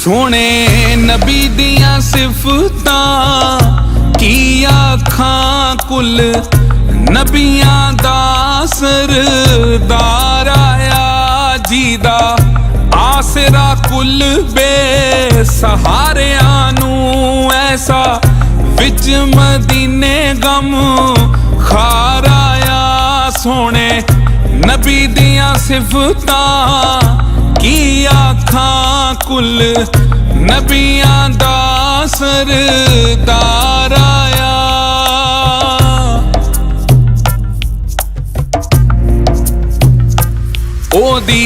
सोने नबी दियां सिफतां की आखां कुल नबियां दा सरदार आया जीदा आसरा कुल बेसहारियां नूं ऐसा विच मदीने गम खार आया सोने नबी दियां सिफतां की आखां कुल नबियां दा सरदार आया ओदी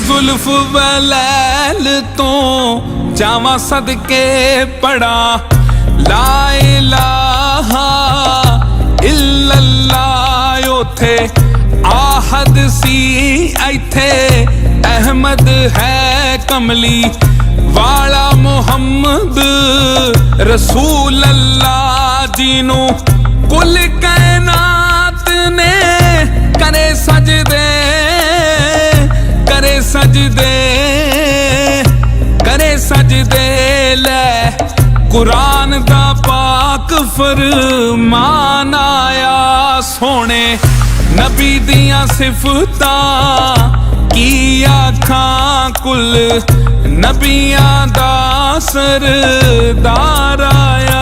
जुल्फ वलैल तो जावां सदके पड़ा ला इलाहा इल्लल्लाह उथे आहद सी इथे अहमद है कमली वाला मुहम्मद रसूल अल्लाह जीनू कुल कायनात ने करे सजदे करे सजदे करे सजदे ले कुरान दा पाक फरमान आया सोने नबी दियां सिफतां की आखां कुल नबियां दा सरदार आया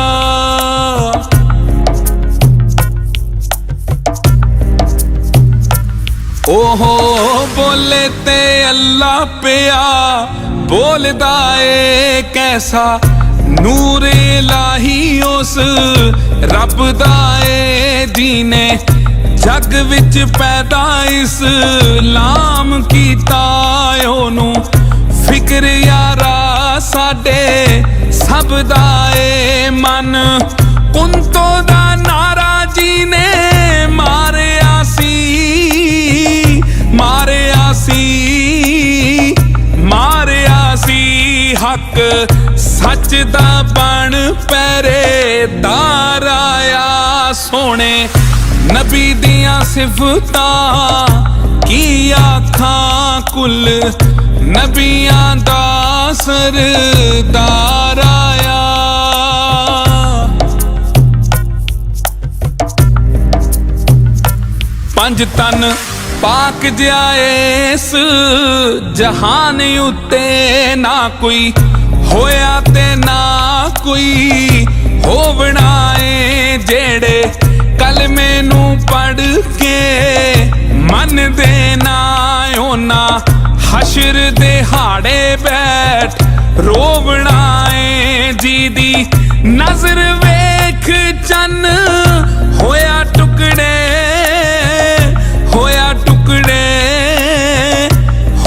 ओहो बोले ते अल्लाह पिया बोलदा ए कैसा नूर इलाही उस रब दा ए जीने जग विच पैदा इस्लाम कीता ओनू फिक्र यारा साडे सब दा ए मन कुंतो दा नारा जी ने मारिया सी मारिया सी मारिया सी हक सच दा बन पहरेदार आया सोने नबी दियां सिफतां की आखां कुल नबियां दा सरदार आया पंज तन पाक जाए इस जहान उत्ते ना कोई होया ते ना कोई होवना ए जेड़े कलमे नू पढ़ के मन देना ओना हशर दे हाड़े बैठ रोवना ए जी दी नजर वेख चन होया टुकड़े होया टुकड़े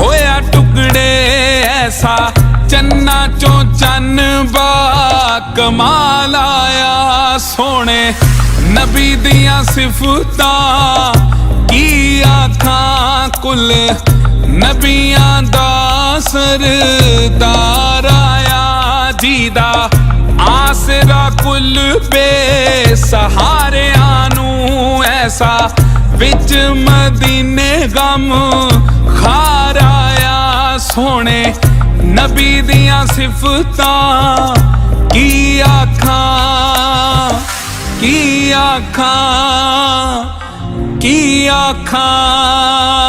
होया टुकड़े ऐसा चन्ना चो चन बा कमाल आया सोने नबी दियां सिफतां की आखां कुल नबियां दा सरदार आया जीदा आसरा कुल बेसहारियां नू ऐसा विच मदीने गम खार आया सोने नबी दियां सिफतां की आखां की आखां की आखां